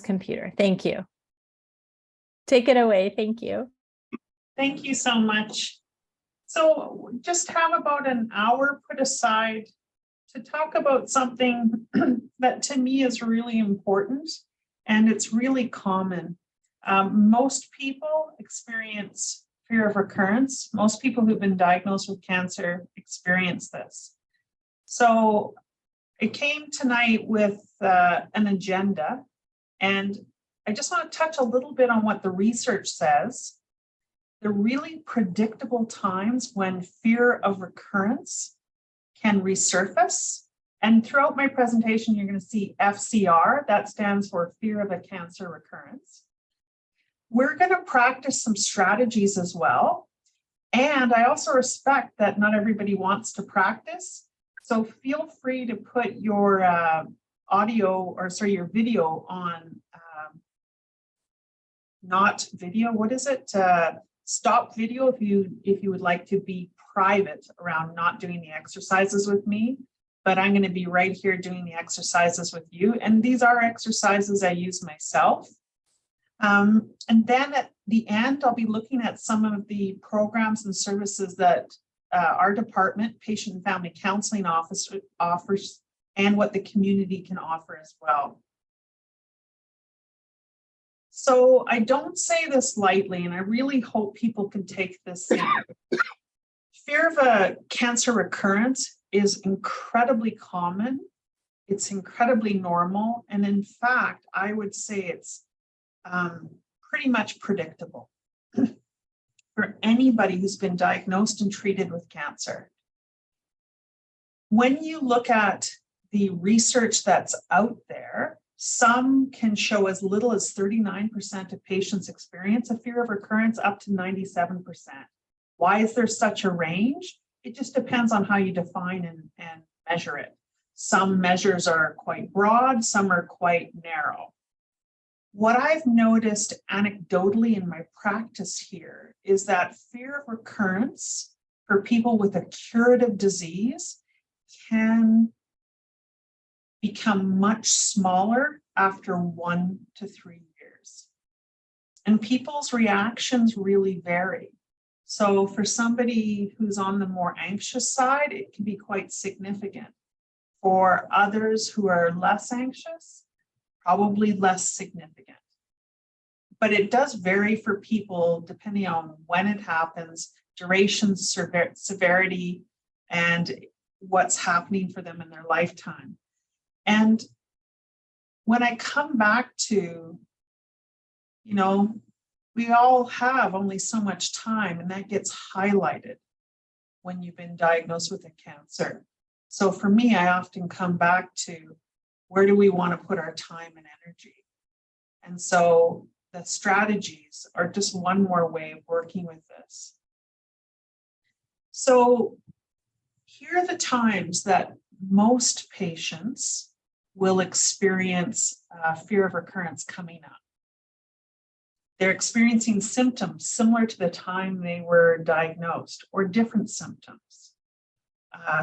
computer. Thank you. Take it away. Thank you. Thank you so much. So just have about an hour put aside to talk about something that to me is really important, and it's really common. Most people experience fear of recurrence. Most people who've been diagnosed with cancer experience this. So I came tonight with an agenda, and I just want to touch a little bit on what the research says. The really predictable times when fear of recurrence can resurface. And throughout my presentation, you're going to see FCR, that stands for fear of a cancer recurrence. We're going to practice some strategies as well. And I also respect that not everybody wants to practice. So feel free to put your your video on not video, what is it? Stop video if you would like to be private around not doing the exercises with me, but I'm going to be right here doing the exercises with you. And these are exercises I use myself. And then at the end, I'll be looking at some of the programs and services that our department, Patient and Family Counseling Office, offers, and what the community can offer as well. So I don't say this lightly, and I really hope people can take this in. Fear of a cancer recurrence is incredibly common. It's incredibly normal. And in fact, I would say it's pretty much predictable for anybody who's been diagnosed and treated with cancer. When you look at the research that's out there, some can show as little as 39% of patients experience a fear of recurrence, up to 97%. Why is there such a range? It just depends on how you define and measure it. Some measures are quite broad, some are quite narrow. What I've noticed anecdotally in my practice here is that fear of recurrence for people with a curative disease can become much smaller after 1 to 3 years. And people's reactions really vary. So for somebody who's on the more anxious side, it can be quite significant. For others who are less anxious, probably less significant. But it does vary for people depending on when it happens, duration, severity, and what's happening for them in their lifetime. And when I come back to, we all have only so much time, and that gets highlighted when you've been diagnosed with a cancer. So for me, I often come back to, where do we want to put our time and energy? And so the strategies are just one more way of working with this. So here are the times that most patients will experience fear of recurrence coming up. They're experiencing symptoms similar to the time they were diagnosed, or different symptoms.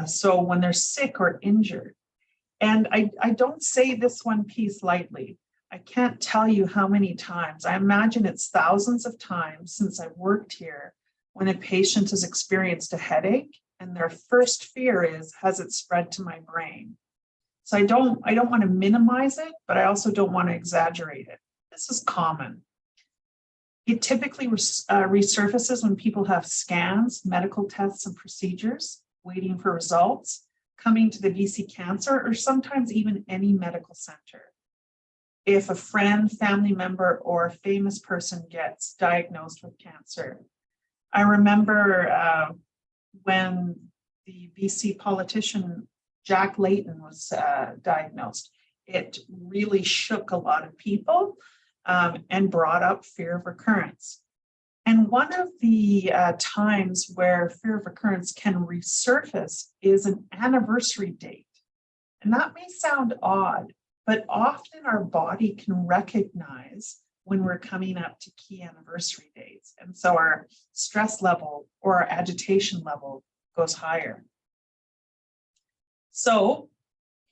So when they're sick or injured. And I don't say this one piece lightly. I can't tell you how many times. I imagine it's thousands of times since I've worked here when a patient has experienced a headache and their first fear is, has it spread to my brain? So I don't want to minimize it, but I also don't want to exaggerate it. This is common. It typically resurfaces when people have scans, medical tests, and procedures, waiting for results, coming to the BC Cancer, or sometimes even any medical center. If a friend, family member, or a famous person gets diagnosed with cancer. I remember when the BC politician Jack Layton was diagnosed, it really shook a lot of people and brought up fear of recurrence. And one of the times where fear of recurrence can resurface is an anniversary date. And that may sound odd, but often our body can recognize when we're coming up to key anniversary dates. And so our stress level or our agitation level goes higher. So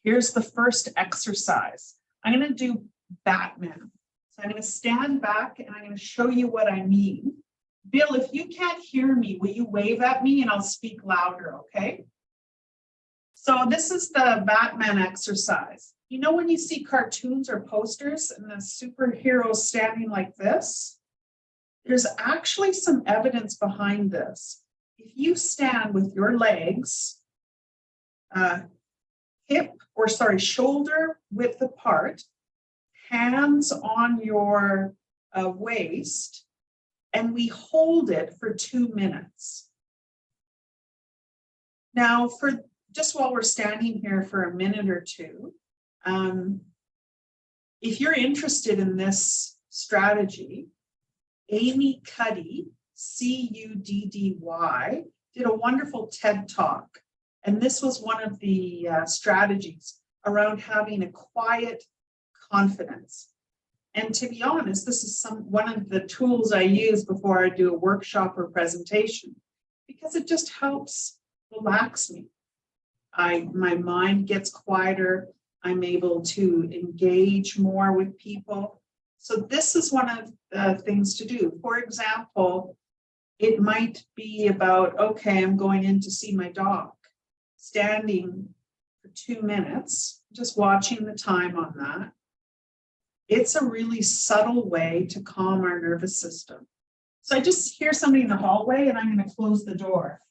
here's the first exercise. I'm going to do Batman. So I'm going to stand back and I'm going to show you what I mean. Bill, if you can't hear me, will you wave at me and I'll speak louder, okay? So this is the Batman exercise. You know when you see cartoons or posters and the superhero standing like this? There's actually some evidence behind this. If you stand with your legs shoulder width apart, hands on your waist, and we hold it for 2 minutes. Now, just while we're standing here for a minute or two, if you're interested in this strategy, Amy Cuddy, Cuddy, did a wonderful TED Talk. And this was one of the strategies around having a quiet confidence. And to be honest, this is one of the tools I use before I do a workshop or presentation, because it just helps relax me. My mind gets quieter. I'm able to engage more with people. So this is one of the things to do. For example, it might be about, okay, I'm going in to see my dog, standing for 2 minutes, just watching the time on that. It's a really subtle way to calm our nervous system. So I just hear somebody in the hallway and I'm going to close the door.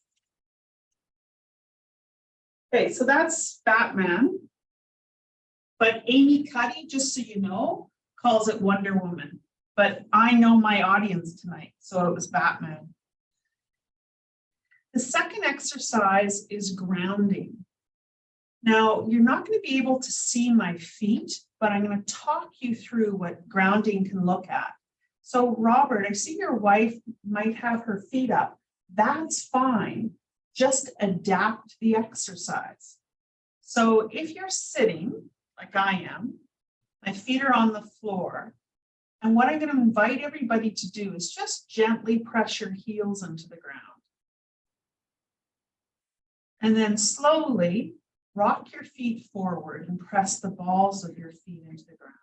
Okay, so that's Batman. But Amy Cuddy, just so you know, calls it Wonder Woman. But I know my audience tonight, so it was Batman. The second exercise is grounding. Now, you're not going to be able to see my feet, but I'm going to talk you through what grounding can look at. So, Robert, I see your wife might have her feet up. That's fine. Just adapt the exercise. So if you're sitting, like I am, my feet are on the floor, and what I'm going to invite everybody to do is just gently press your heels into the ground. And then slowly rock your feet forward and press the balls of your feet into the ground.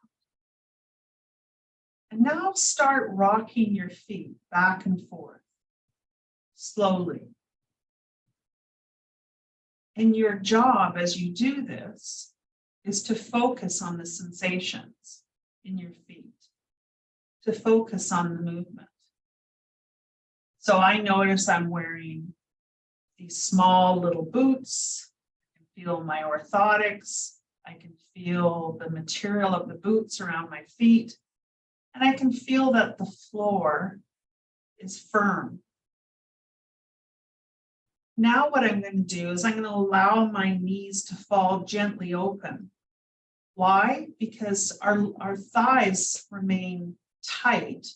And now start rocking your feet back and forth, slowly. And your job as you do this is to focus on the sensations in your feet, to focus on the movement. So I notice I'm wearing these small little boots. I can feel my orthotics. I can feel the material of the boots around my feet. And I can feel that the floor is firm. Now what I'm going to do is I'm going to allow my knees to fall gently open. Why? Because our thighs remain tight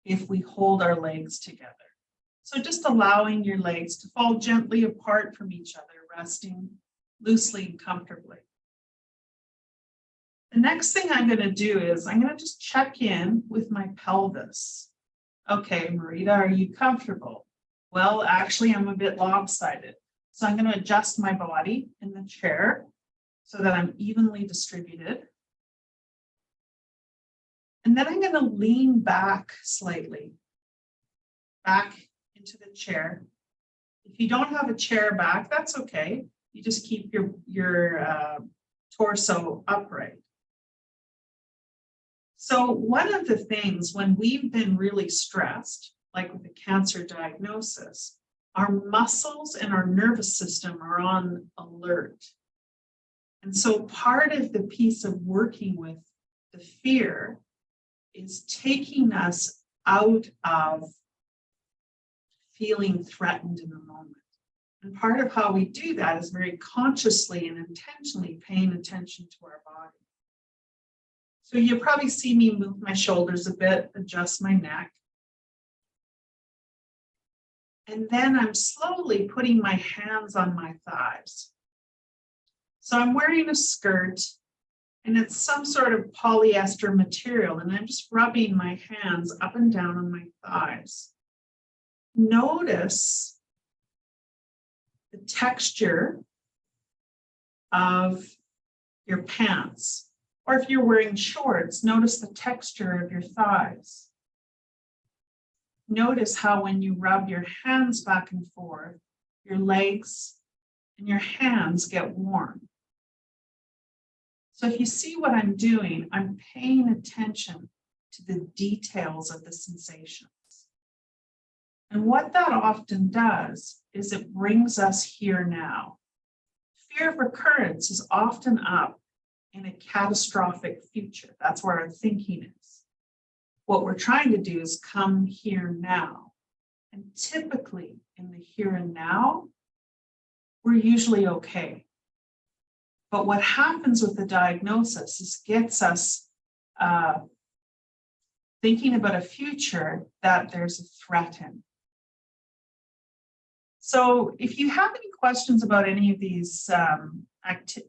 if we hold our legs together. So just allowing your legs to fall gently apart from each other, resting loosely and comfortably. The next thing I'm going to do is I'm going to just check in with my pelvis. Okay, Marita, are you comfortable? Well, actually, I'm a bit lopsided. So I'm going to adjust my body in the chair so that I'm evenly distributed. And then I'm going to lean back slightly, back into the chair. If you don't have a chair back, that's okay. You just keep your torso upright. So one of the things when we've been really stressed, like with a cancer diagnosis, our muscles and our nervous system are on alert. And so part of the piece of working with the fear is taking us out of feeling threatened in the moment. And part of how we do that is very consciously and intentionally paying attention to our body. So you'll probably see me move my shoulders a bit, adjust my neck. And then I'm slowly putting my hands on my thighs. So I'm wearing a skirt and it's some sort of polyester material, and I'm just rubbing my hands up and down on my thighs. Notice the texture of your pants. Or if you're wearing shorts, notice the texture of your thighs. Notice how when you rub your hands back and forth, your legs and your hands get warm. So if you see what I'm doing, I'm paying attention to the details of the sensations. And what that often does is it brings us here now. Fear of recurrence is often up in a catastrophic future. That's where our thinking is. What we're trying to do is come here now. And typically in the here and now, we're usually okay. But what happens with the diagnosis is gets us thinking about a future that there's a threat in. So if you have any questions about any of these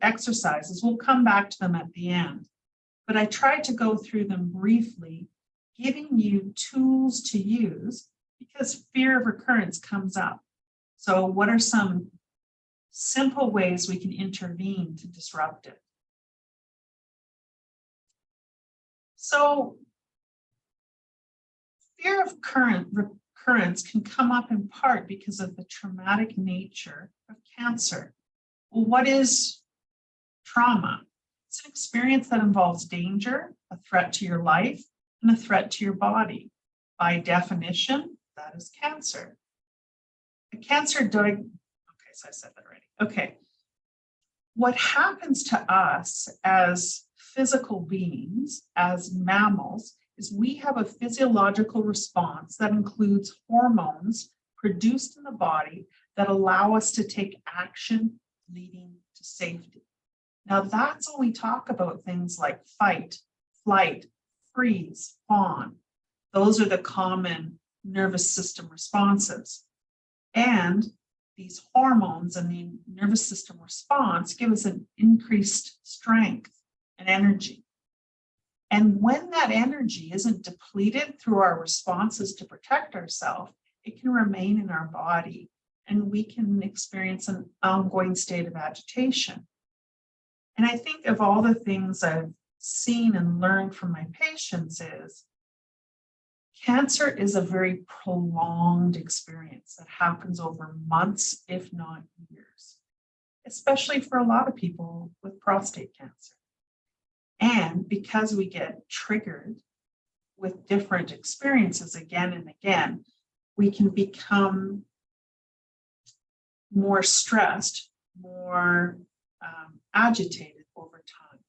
exercises, we'll come back to them at the end. But I tried to go through them briefly, giving you tools to use because fear of recurrence comes up. So what are some simple ways we can intervene to disrupt it? So fear of recurrence can come up in part because of the traumatic nature of cancer. Well, what is trauma? It's an experience that involves danger, a threat to your life, and a threat to your body. By definition, that is cancer. A cancer okay, so I said that already. Okay. What happens to us as physical beings, as mammals, is we have a physiological response that includes hormones produced in the body that allow us to take action leading to safety. Now, that's when we talk about things like fight, flight, freeze, fawn. Those are the common nervous system responses. And these hormones and the nervous system response give us an increased strength and energy. And when that energy isn't depleted through our responses to protect ourselves, it can remain in our body and we can experience an ongoing state of agitation. And I think of all the things I've seen and learned from my patients is cancer is a very prolonged experience that happens over months, if not years, especially for a lot of people with prostate cancer. And because we get triggered with different experiences again and again, we can become more stressed, more agitated over time.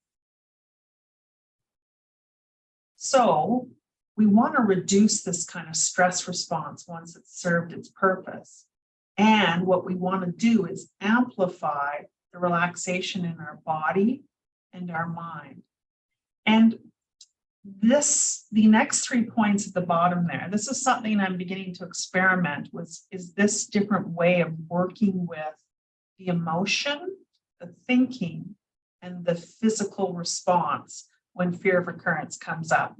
So we want to reduce this kind of stress response once it's served its purpose. And what we want to do is amplify the relaxation in our body and our mind. And the next 3 points at the bottom there, this is something I'm beginning to experiment with, is this different way of working with the emotion, the thinking, and the physical response when fear of recurrence comes up.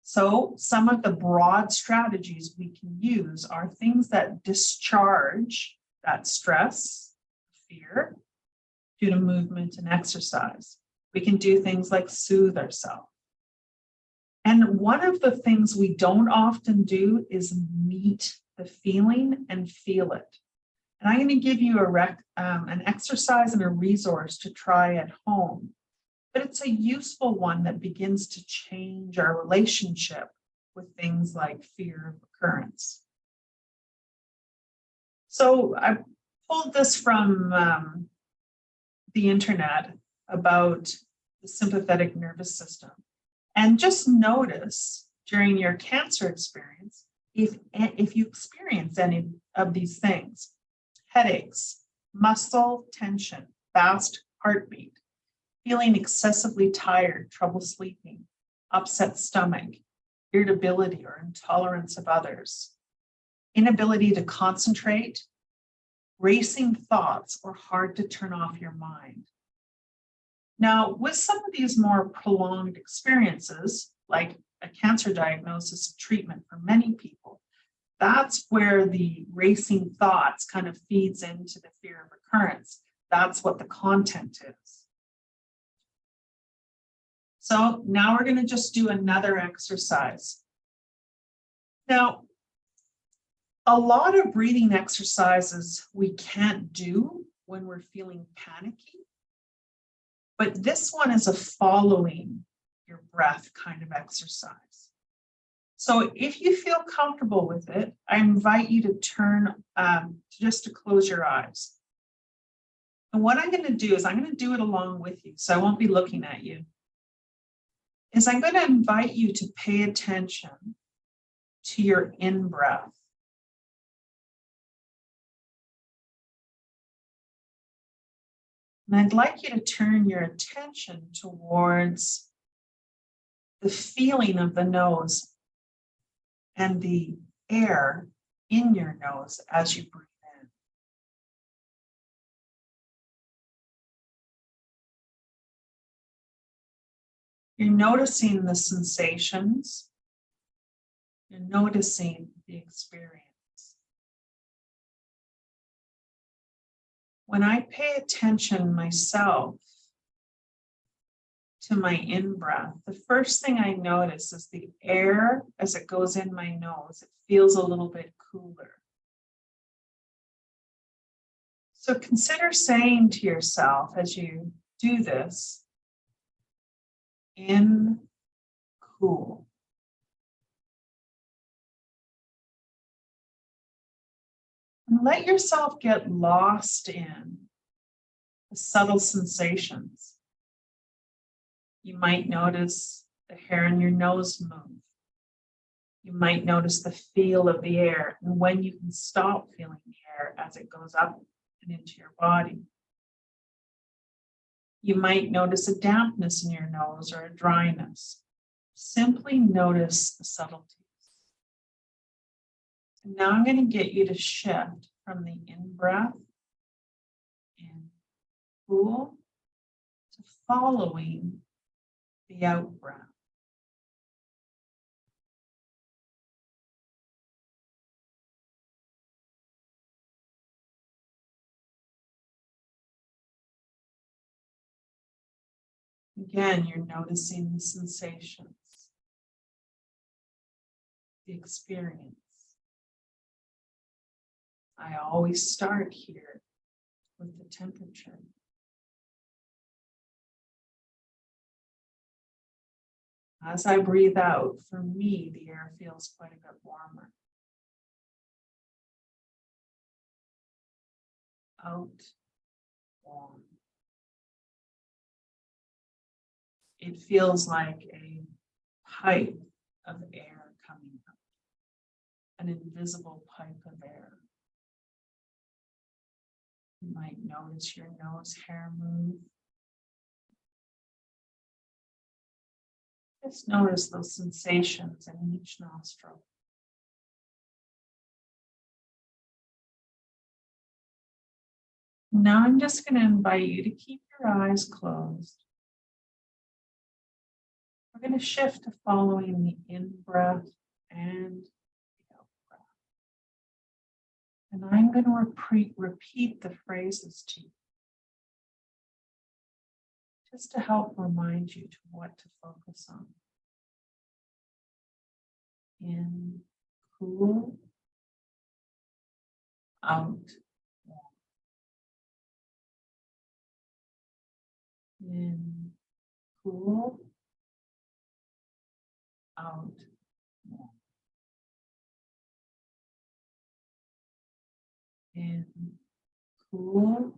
So some of the broad strategies we can use are things that discharge that stress, fear, due to movement and exercise. We can do things like soothe ourselves. And one of the things we don't often do is meet the feeling and feel it. And I'm going to give you an exercise and a resource to try at home. But it's a useful one that begins to change our relationship with things like fear of recurrence. So I pulled this from the internet about the sympathetic nervous system. And just notice during your cancer experience, if you experience any of these things, headaches, muscle tension, fast heartbeat, feeling excessively tired, trouble sleeping, upset stomach, irritability or intolerance of others, inability to concentrate, racing thoughts, or hard to turn off your mind. Now, with some of these more prolonged experiences, like a cancer diagnosis and treatment for many people, that's where the racing thoughts kind of feeds into the fear of recurrence. That's what the content is. So now we're going to just do another exercise. Now, a lot of breathing exercises we can't do when we're feeling panicky, but this one is a following your breath kind of exercise. So if you feel comfortable with it, I invite you to turn, just to close your eyes. And what I'm going to do is I'm going to do it along with you, so I won't be looking at you. Is I'm going to invite you to pay attention to your in-breath. And I'd like you to turn your attention towards the feeling of the nose and the air in your nose as you breathe in. You're noticing the sensations. You're noticing the experience. When I pay attention myself to my in-breath, the first thing I notice is the air as it goes in my nose, it feels a little bit cooler. So consider saying to yourself as you do this, in, cool. And let yourself get lost in the subtle sensations. You might notice the hair in your nose move. You might notice the feel of the air and when you can stop feeling the air as it goes up and into your body. You might notice a dampness in your nose or a dryness. Simply notice the subtleties. And now I'm going to get you to shift from the in-breath, in, cool, to following the out-breath. Again, you're noticing the sensations, the experience. I always start here with the temperature. As I breathe out, for me, the air feels quite a bit warmer. Out, warm. It feels like a pipe of air coming up, an invisible pipe of air. You might notice your nose hair move. Just notice those sensations in each nostril. Now I'm just going to invite you to keep your eyes closed. We're going to shift to following the in-breath and the out-breath. And I'm going to repeat the phrases to you, just to help remind you to what to focus on. In, cool, out, warm. In, cool, out, warm. In, cool,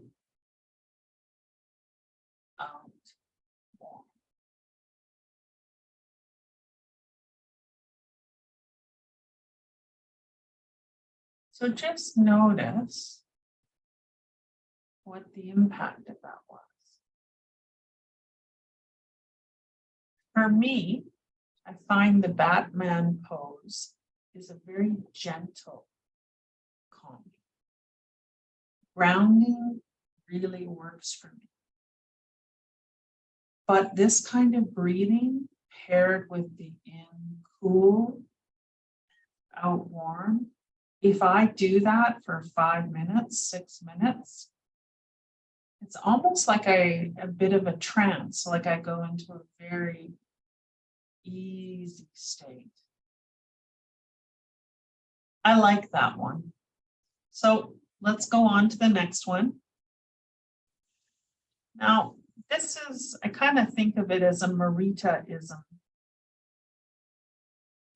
out, warm. So just notice what the impact of that was. For me, I find the Batman pose is a very gentle calming. Grounding really works for me. But this kind of breathing paired with the in cool, out warm, if I do that for 5 minutes, 6 minutes, it's almost like a bit of a trance, like I go into a very easy state. I like that one. So let's go on to the next one. Now, this is, I kind of think of it as a Marita-ism.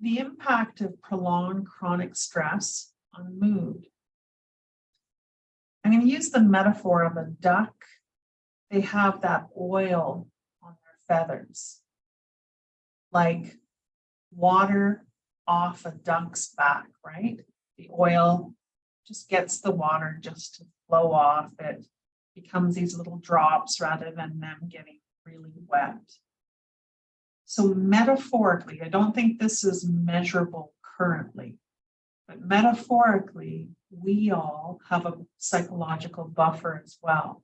The impact of prolonged chronic stress on mood. I'm going to use the metaphor of a duck. They have that oil on their feathers, like water off a duck's back, right? The oil just gets the water just to flow off. It becomes these little drops rather than them getting really wet. So metaphorically, I don't think this is measurable currently, but metaphorically, we all have a psychological buffer as well.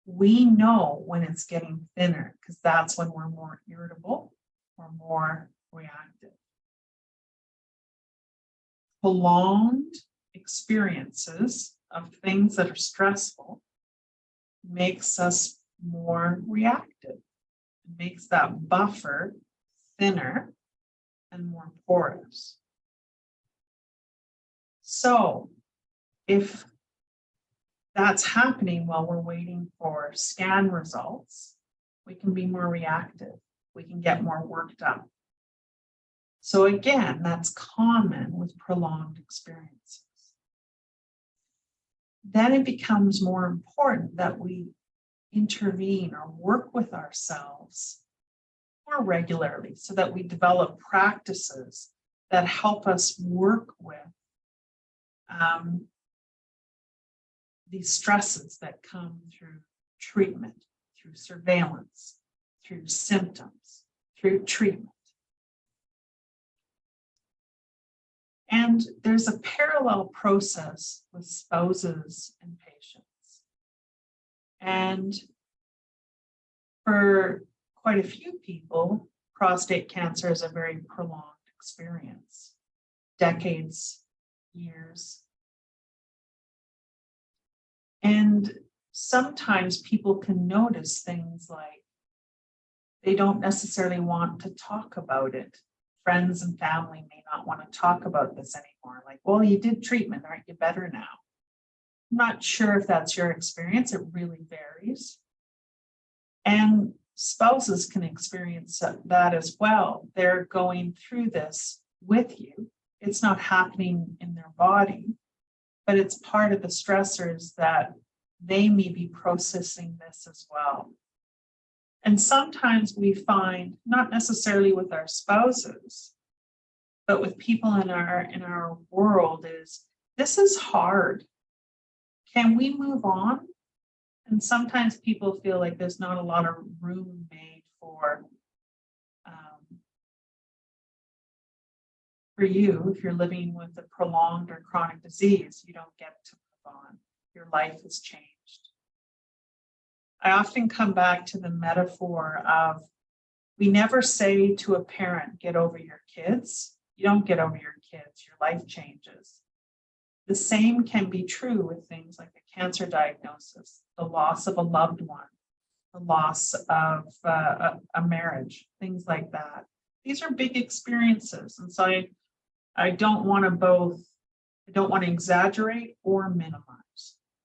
We know when it's getting thinner because that's when we're more irritable or more reactive. Prolonged experiences of things that are stressful makes us more reactive. It makes that buffer thinner and more porous. So if that's happening while we're waiting for scan results, we can be more reactive. We can get more worked up. So again, that's common with prolonged experiences. Then it becomes more important that we intervene or work with ourselves more regularly so that we develop practices that help us work with these stresses that come through treatment, through surveillance, through symptoms, through treatment. And there's a parallel process with spouses and patients. And for quite a few people, prostate cancer is a very prolonged experience, decades, years. And sometimes people can notice things like they don't necessarily want to talk about it. Friends and family may not want to talk about this anymore. Like, well, you did treatment, aren't you better now? I'm not sure if that's your experience. It really varies. And spouses can experience that as well. They're going through this with you. It's not happening in their body, but it's part of the stressors that they may be processing this as well. And sometimes we find, not necessarily with our spouses, but with people in our world, is this is hard. Can we move on? And sometimes people feel like there's not a lot of room made for you. If you're living with a prolonged or chronic disease, you don't get to move on. Your life has changed. I often come back to the metaphor of, we never say to a parent, get over your kids. You don't get over your kids, your life changes. The same can be true with things like a cancer diagnosis, the loss of a loved one, the loss of a marriage, things like that. These are big experiences. And so I don't want to exaggerate or minimize.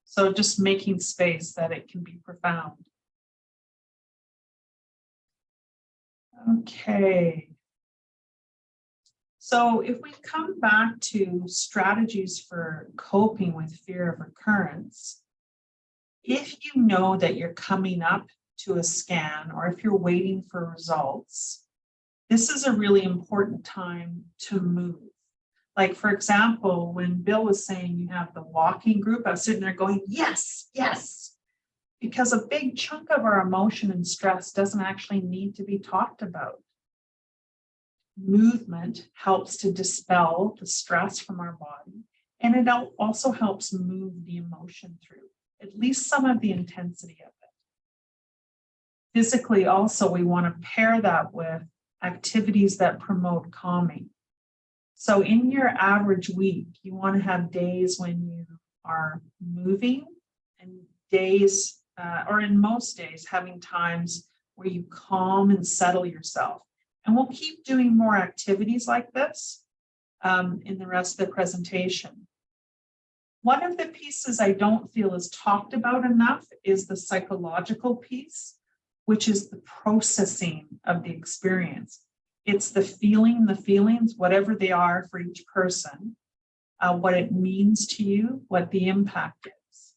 So just making space that it can be profound. Okay. So if we come back to strategies for coping with fear of recurrence, if you know that you're coming up to a scan or if you're waiting for results, this is a really important time to move. Like, for example, when Bill was saying you have the walking group, I was sitting there going, yes, yes, because a big chunk of our emotion and stress doesn't actually need to be talked about. Movement helps to dispel the stress from our body, and it also helps move the emotion through, at least some of the intensity of it. Physically, also, we want to pair that with activities that promote calming. So in your average week, you want to have days when you are moving and days, or in most days, having times where you calm and settle yourself. And we'll keep doing more activities like this in the rest of the presentation. One of the pieces I don't feel is talked about enough is the psychological piece, which is the processing of the experience. It's the feelings, whatever they are for each person, what it means to you, what the impact is.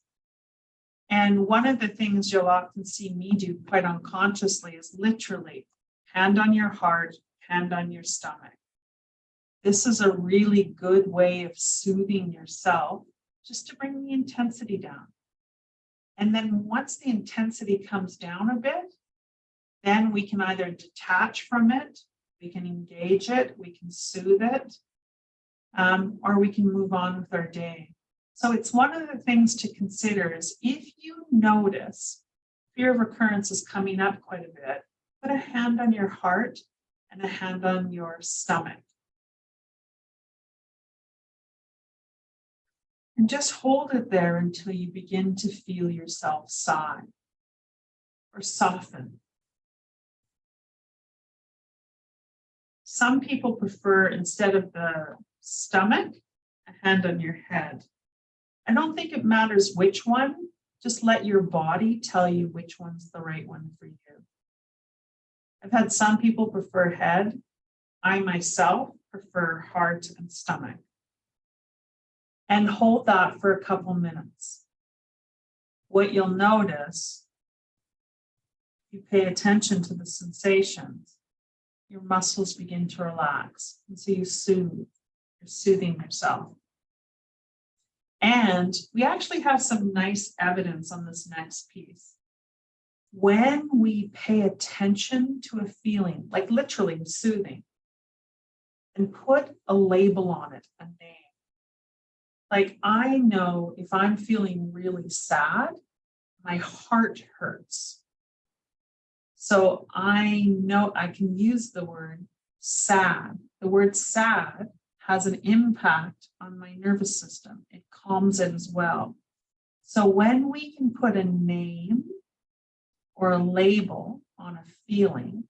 And one of the things you'll often see me do quite unconsciously is literally hand on your heart, hand on your stomach. This is a really good way of soothing yourself, just to bring the intensity down. And then once the intensity comes down a bit, then we can either detach from it, we can engage it, we can soothe it, or we can move on with our day. So it's one of the things to consider is if you notice fear of recurrence is coming up quite a bit, put a hand on your heart and a hand on your stomach. And just hold it there until you begin to feel yourself sigh or soften. Some people prefer, instead of the stomach, a hand on your head. I don't think it matters which one, just let your body tell you which one's the right one for you. I've had some people prefer head. I myself prefer heart and stomach. And hold that for a couple minutes. What you'll notice, if you pay attention to the sensations, your muscles begin to relax. And so you soothe, you're soothing yourself. And we actually have some nice evidence on this next piece. When we pay attention to a feeling, like literally soothing, and put a label on it, a name. Like I know if I'm feeling really sad, my heart hurts. So I know I can use the word sad. The word sad has an impact on my nervous system. It calms it as well. So when we can put a name or a label on a feeling,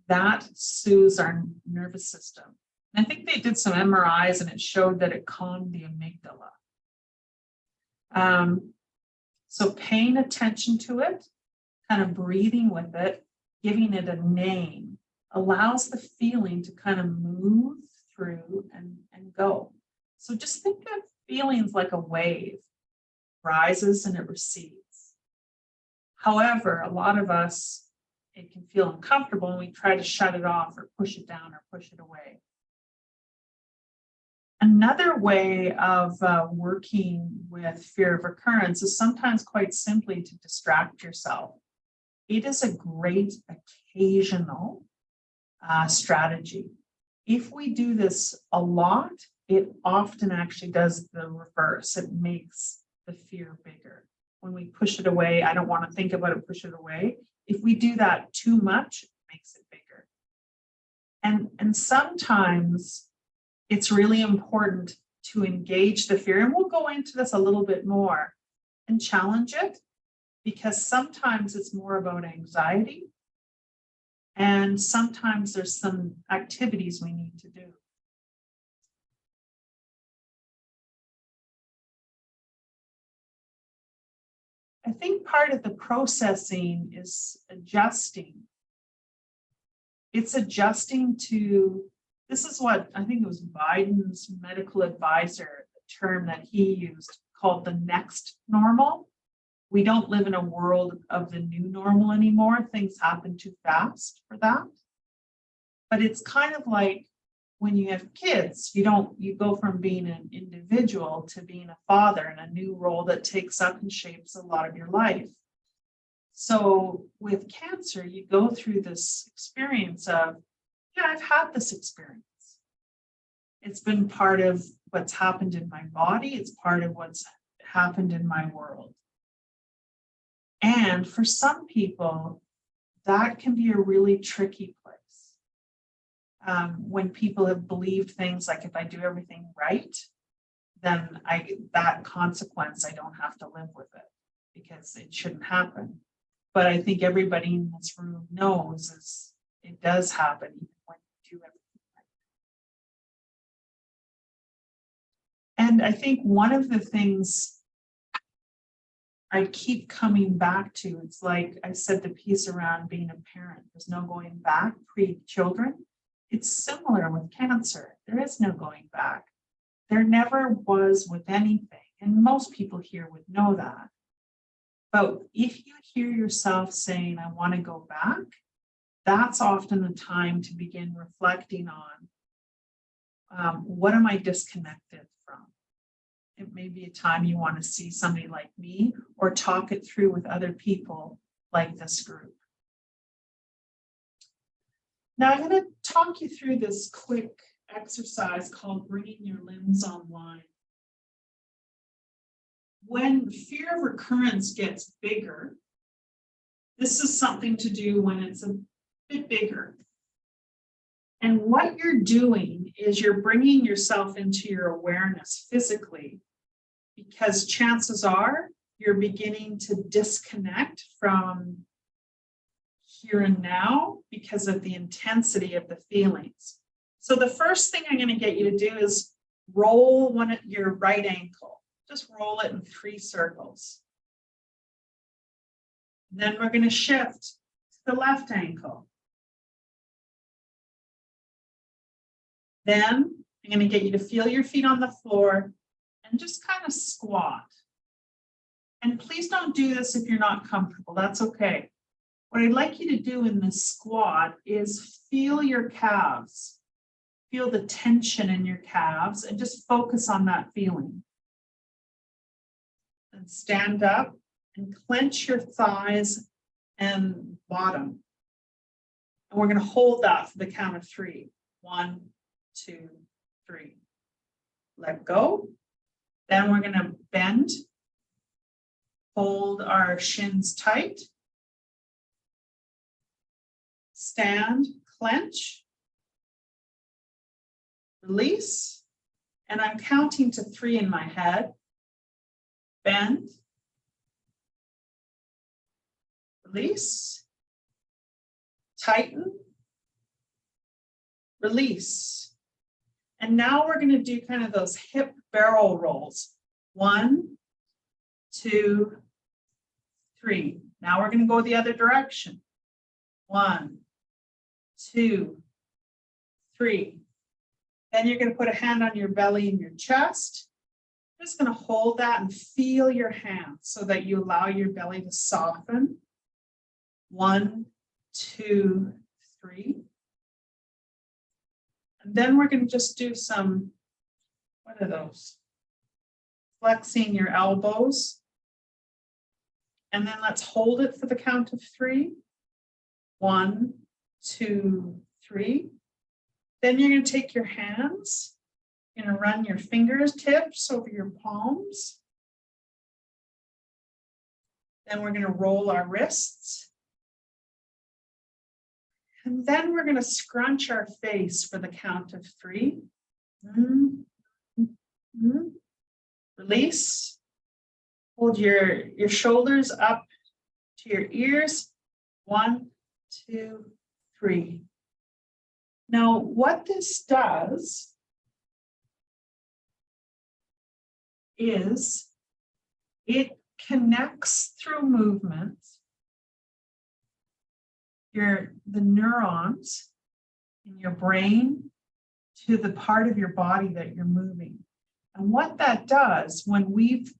that soothes our nervous system. I think they did some MRIs and it showed that it calmed the amygdala. So paying attention to it, kind of breathing with it, giving it a name, allows the feeling to kind of move through and go. So just think of feelings like a wave, rises and it recedes. However, a lot of us, it can feel uncomfortable and we try to shut it off or push it down or push it away. Another way of working with fear of recurrence is sometimes quite simply to distract yourself. It is a great occasional strategy. If we do this a lot, it often actually does the reverse. It makes the fear bigger. When we push it away, I don't want to think about it, push it away. If we do that too much, it makes it bigger. And sometimes it's really important to engage the fear, and we'll go into this a little bit more, and challenge it, because sometimes it's more about anxiety, and sometimes there's some activities we need to do. I think part of the processing is adjusting. It's adjusting to, this is what I think it was Biden's medical advisor, the term that he used, called the next normal. We don't live in a world of the new normal anymore. Things happen too fast for that. But it's kind of like when you have kids, you go from being an individual to being a father in a new role that takes up and shapes a lot of your life. So with cancer, you go through this experience of, yeah, I've had this experience. It's been part of what's happened in my body. It's part of what's happened in my world. And for some people, that can be a really tricky place. When people have believed things like, if I do everything right, then that consequence, I don't have to live with it. because it shouldn't happen. But I think everybody in this room knows is it does happen even when you do everything right. And I think one of the things I keep coming back to, it's like I said, the piece around being a parent, there's no going back pre-children. It's similar with cancer. There is no going back. There never was with anything. And most people here would know that. But if you hear yourself saying, I want to go back, that's often the time to begin reflecting on what am I disconnected from? It may be a time you want to see somebody like me or talk it through with other people like this group. Now I'm going to talk you through this quick exercise called bringing your limbs online. When fear of recurrence gets bigger, this is something to do when it's a bit bigger. And what you're doing is you're bringing yourself into your awareness physically, because chances are you're beginning to disconnect from here and now because of the intensity of the feelings. So the first thing I'm going to get you to do is roll your right ankle. Just roll it in 3 circles. Then we're going to shift to the left ankle. Then I'm going to get you to feel your feet on the floor and just kind of squat. And please don't do this if you're not comfortable. That's okay. What I'd like you to do in this squat is feel your calves. Feel the tension in your calves and just focus on that feeling. And stand up and clench your thighs and bottom. And we're going to hold that for the count of 3. 1, 2, 3. Let go. Then we're going to bend. Hold our shins tight. Stand, clench. Release. And I'm counting to 3 in my head. Bend. Release. Tighten. Release. And now we're going to do kind of those hip barrel rolls. 1, 2, 3. Now we're going to go the other direction. 1, 2, 3. Then you're going to put a hand on your belly and your chest. Just going to hold that and feel your hands so that you allow your belly to soften. 1, 2, 3. And then we're going to just do some, what are those? Flexing your elbows. And then let's hold it for the count of 3. 1, 2, 3. Then you're going to take your hands. You're going to run your fingertips over your palms. Then we're going to roll our wrists. And then we're going to scrunch our face for the count of 3. Release. Hold your shoulders up to your ears. 1, 2, 3. Now, what this does is it connects through movement the neurons in your brain to the part of your body that you're moving. And what that does when we've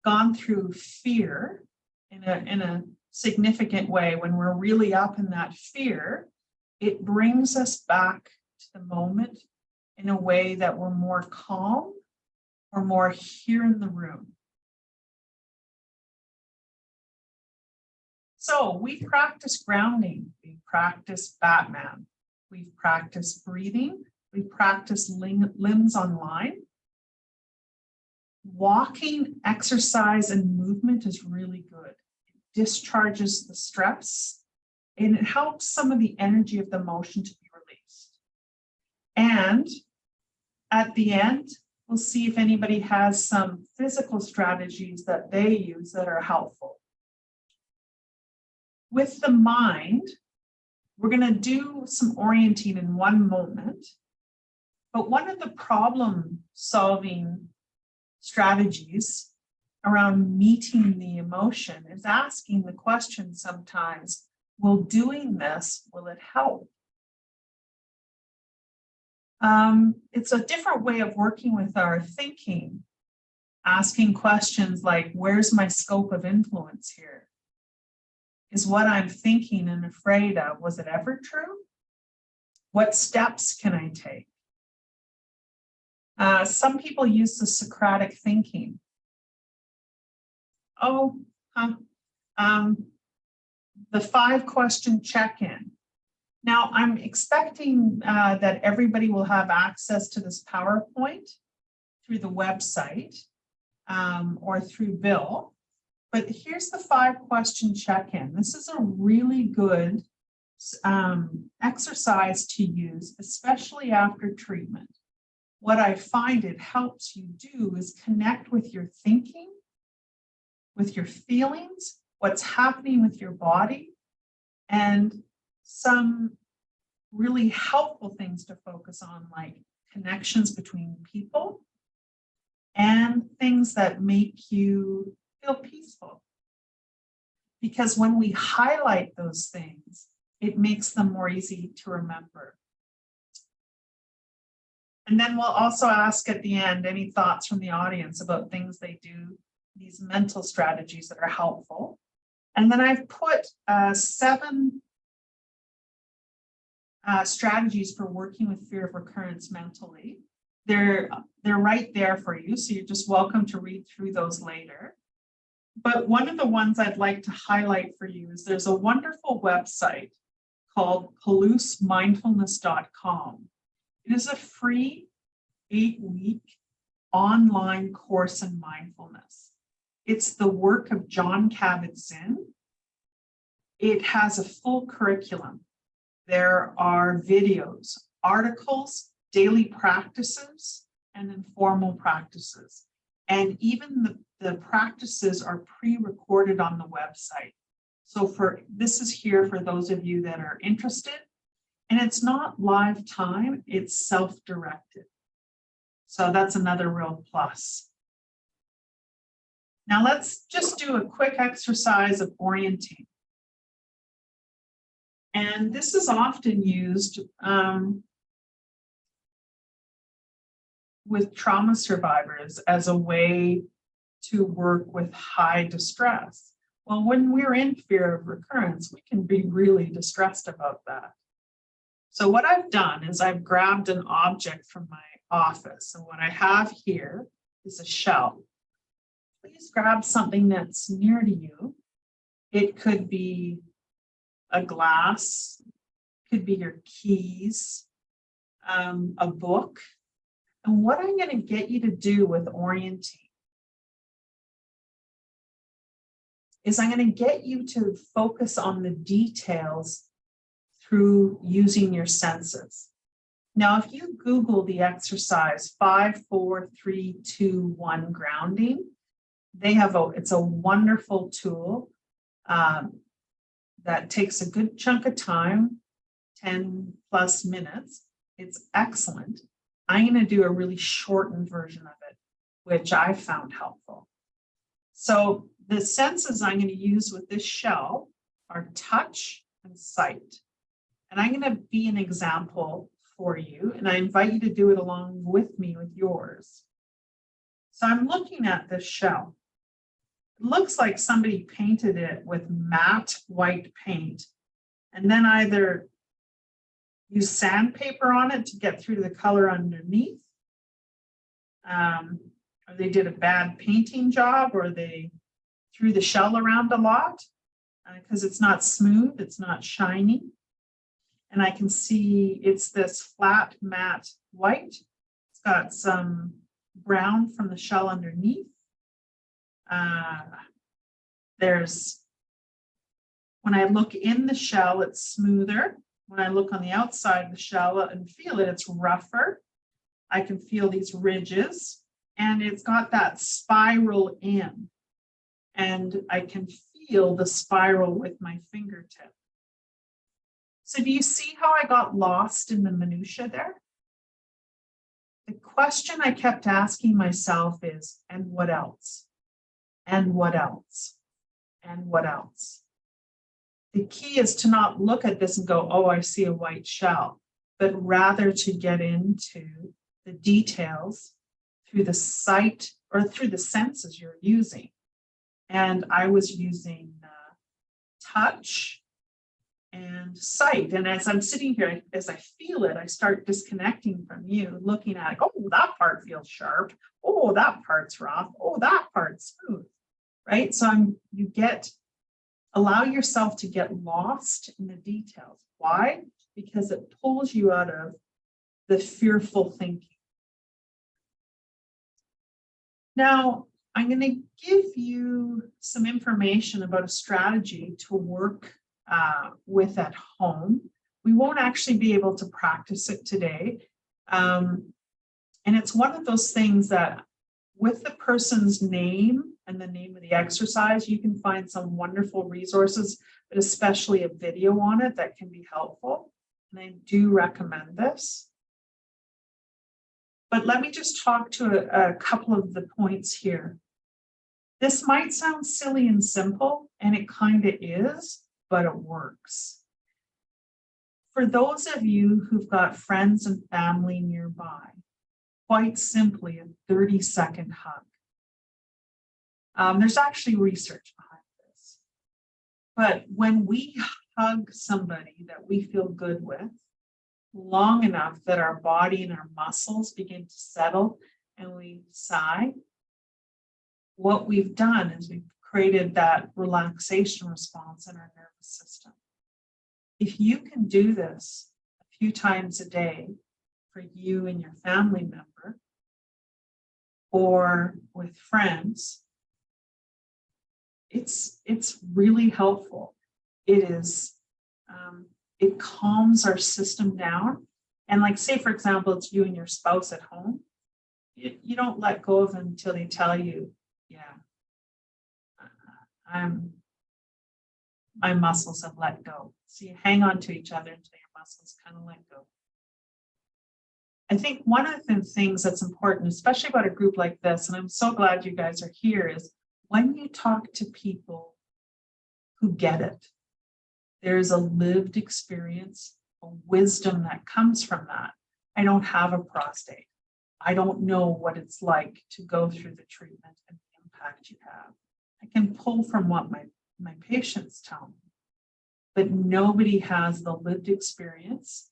gone through fear in a significant way, when we're really up in that fear, it brings us back to the moment in a way that we're more calm or more here in the room. So we practice grounding, we practice Batman, we've practiced breathing, we practice limbs online. Walking, exercise, and movement is really good. It discharges the stress and it helps some of the energy of the motion to be released. And at the end, We'll see if anybody has some physical strategies that they use that are helpful. With the mind, we're going to do some orienting in one moment. But one of the problem-solving strategies around meeting the emotion is asking the question sometimes, will doing this, will it help? It's a different way of working with our thinking, asking questions like, where's my scope of influence here? Is what I'm thinking and afraid of, was it ever true? What steps can I take? Some people use the Socratic thinking. The 5-question check-in. Now, I'm expecting that everybody will have access to this PowerPoint through the website or through Bill. But here's the 5-question check-in. This is a really good exercise to use, especially after treatment. What I find it helps you do is connect with your thinking, with your feelings, what's happening with your body, and some really helpful things to focus on, like connections between people and things that make you feel peaceful. Because when we highlight those things, it makes them more easy to remember. And then we'll also ask at the end any thoughts from the audience about things they do, these mental strategies that are helpful. And then I've put 7 strategies for working with fear of recurrence mentally. They're right there for you, so you're just welcome to read through those later. But one of the ones I'd like to highlight for you is there's a wonderful website called PalouseMindfulness.com. It is a free 8-week online course in mindfulness. It's the work of John Kabat-Zinn. It has a full curriculum. There are videos, articles, daily practices, and informal practices. And even the practices are pre-recorded on the website. So this is here for those of you that are interested. And it's not live time, it's self-directed. So that's another real plus. Now let's just do a quick exercise of orienting. And this is often used with trauma survivors as a way to work with high distress. Well, when we're in fear of recurrence, we can be really distressed about that. So what I've done is I've grabbed an object from my office. And what I have here is a shelf. Please grab something that's near to you. It could be a glass, could be your keys, a book. And what I'm going to get you to do with orienting is I'm going to get you to focus on the details through using your senses. Now, if you Google the exercise 5, 4, 3, 2, 1 grounding, it's a wonderful tool that takes a good chunk of time, 10 plus minutes. It's excellent. I'm going to do a really shortened version of it, which I found helpful. So the senses I'm going to use with this shell are touch and sight. And I'm going to be an example for you, and I invite you to do it along with me with yours. So I'm looking at this shell. It looks like somebody painted it with matte white paint and then either use sandpaper on it to get through the color underneath, or they did a bad painting job, or they threw the shell around a lot because it's not smooth, it's not shiny. And I can see it's this flat matte white. It's got some brown from the shell underneath. When I look in the shell, it's smoother. When I look on the outside of the shell and feel it, it's rougher. I can feel these ridges, and it's got that spiral in, and I can feel the spiral with my fingertip. So do you see how I got lost in the minutia there? The question I kept asking myself is, and what else? And what else? And what else? The key is to not look at this and go, oh, I see a white shell, but rather to get into the details through the sight or through the senses you're using. And I was using touch and sight. And as I'm sitting here, as I feel it, I start disconnecting from you, looking at, oh, that part feels sharp. Oh, that part's rough. Oh, that part's smooth, right? So allow yourself to get lost in the details. Why? Because it pulls you out of the fearful thinking. Now, I'm going to give you some information about a strategy to work with at home. We won't actually be able to practice it today. And it's one of those things that with the person's name and the name of the exercise, you can find some wonderful resources, but especially a video on it that can be helpful. And I do recommend this. But let me just talk to a couple of the points here. This might sound silly and simple, and it kind of is, but it works. For those of you who've got friends and family nearby, quite simply a 30-second hug. There's actually research behind this. But when we hug somebody that we feel good with, long enough that our body and our muscles begin to settle and we sigh, what we've done is we've created that relaxation response in our nervous system. If you can do this a few times a day for you and your family member or with friends, it's really helpful. It calms our system down. And like, say, for example, it's you and your spouse at home. You don't let go of them until they tell you, yeah, my muscles have let go. So you hang on to each other until your muscles kind of let go. I think one of the things that's important, especially about a group like this, and I'm so glad you guys are here, is when you talk to people who get it, there's a lived experience, a wisdom that comes from that. I don't have a prostate. I don't know what it's like to go through the treatment and the impact you have. I can pull from what my patients tell me, but nobody has the lived experience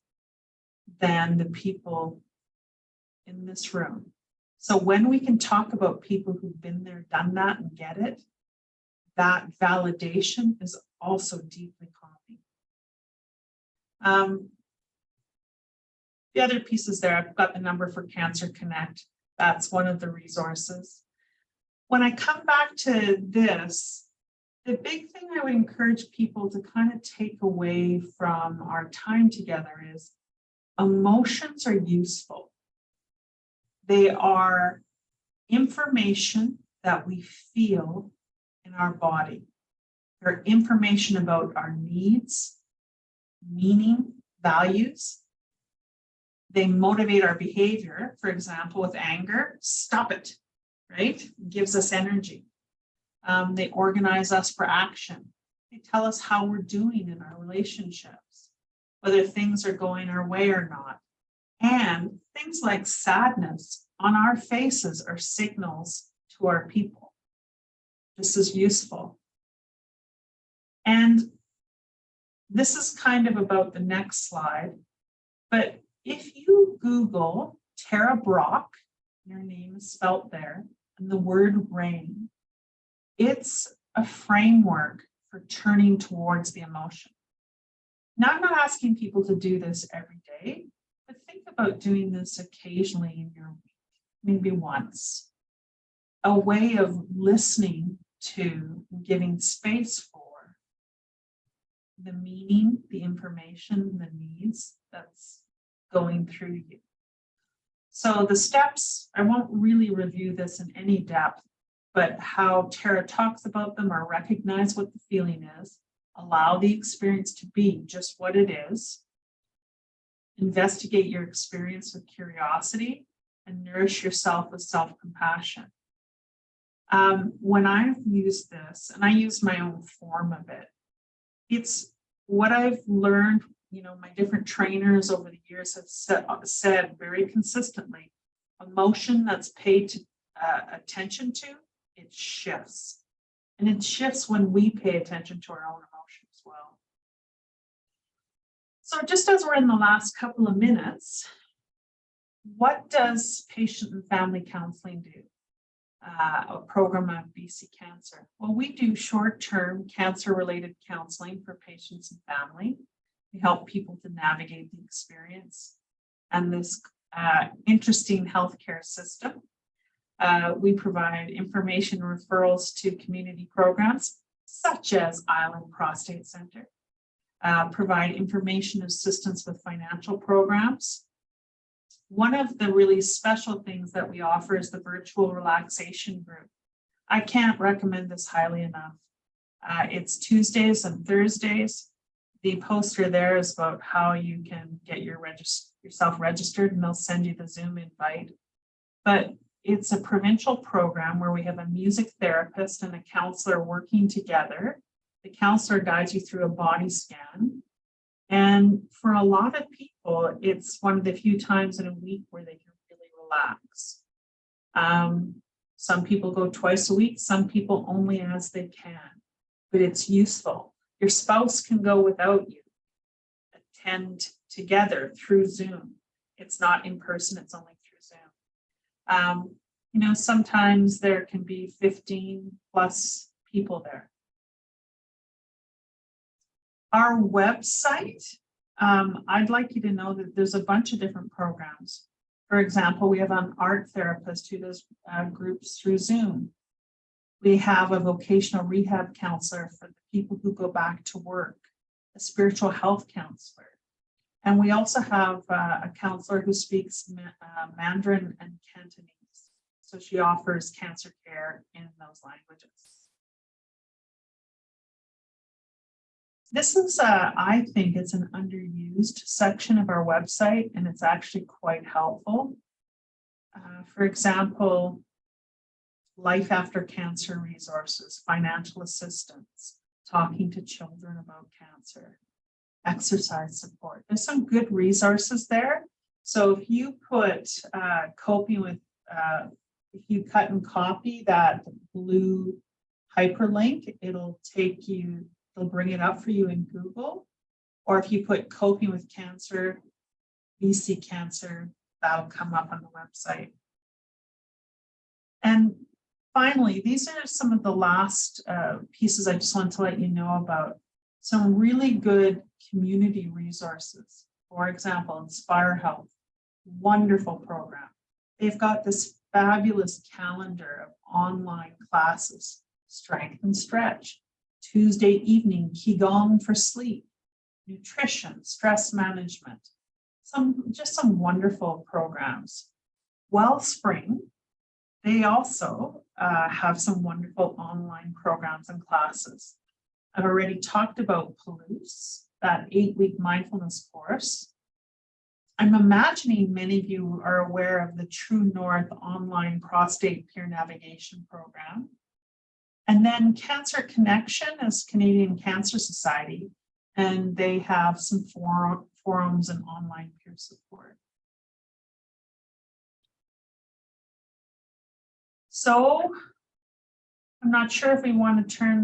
than the people in this room. So when we can talk about people who've been there, done that, and get it, that validation is also deeply calming. The other pieces there, I've got the number for Cancer Connect. That's one of the resources. When I come back to this, the big thing I would encourage people to kind of take away from our time together is emotions are useful. They are information that we feel in our body. They're information about our needs, meaning, values. They motivate our behavior. For example, with anger, stop it, right? It gives us energy. They organize us for action. They tell us how we're doing in our relationships, whether things are going our way or not. And things like sadness on our faces are signals to our people. This is useful. And this is kind of about the next slide, but if you Google Tara Brock, your name is spelt there, and the word rain, it's a framework for turning towards the emotion. Now, I'm not asking people to do this every day, but think about doing this occasionally in your week, maybe once. A way of listening to, giving space for the meaning, the information, the needs that's going through you. So the steps, I won't really review this in any depth, but how Tara talks about them are recognize what the feeling is, allow the experience to be just what it is, investigate your experience with curiosity, and nourish yourself with self-compassion. When I've used this, and I use my own form of it, it's what I've learned, my different trainers over the years have said very consistently, emotion that's paid attention to, it shifts. And it shifts when we pay attention to our own emotion as well. So just as we're in the last couple of minutes, what does patient and family counseling do? A program at BC Cancer. Well, we do short-term cancer-related counseling for patients and family. We help people to navigate the experience and this interesting healthcare system. We provide information referrals to community programs such as Island Prostate Center, provide information assistance with financial programs. One of the really special things that we offer is the virtual relaxation group. I can't recommend this highly enough. It's Tuesdays and Thursdays. The poster there is about how you can get yourself registered, and they'll send you the Zoom invite. But it's a provincial program where we have a music therapist and a counselor working together. The counselor guides you through a body scan. And for a lot of people, it's one of the few times in a week where they can really relax. Some people go twice a week, some people only as they can, but it's useful. Your spouse can go without you, attend together through Zoom. It's not in person, it's only through Zoom. Sometimes there can be 15 plus people there. Our website, I'd like you to know that there's a bunch of different programs. For example, we have an art therapist who does groups through Zoom. We have a vocational rehab counselor for the people who go back to work, a spiritual health counselor. And we also have a counselor who speaks Mandarin and Cantonese. So she offers cancer care in those languages. This is, I think it's an underused section of our website, and it's actually quite helpful. For example, life after cancer resources, financial assistance, talking to children about cancer, exercise support. There's some good resources there. So if you put coping with, if you cut and copy that blue hyperlink, it'll bring it up for you in Google. Or if you put coping with cancer, BC Cancer, that'll come up on the website. And finally, these are some of the last pieces I just want to let you know about. Some really good community resources. For example, Inspire Health, wonderful program. They've got this fabulous calendar of online classes, strength and stretch, Tuesday evening, Qigong for sleep, nutrition, stress management, some wonderful programs. Wellspring, they also have some wonderful online programs and classes. I've already talked about Palouse, that 8-week mindfulness course. I'm imagining many of you are aware of the True North online prostate peer navigation program. And then Cancer Connection is Canadian Cancer Society, and they have some forums and online peer support. So I'm not sure if we want to turn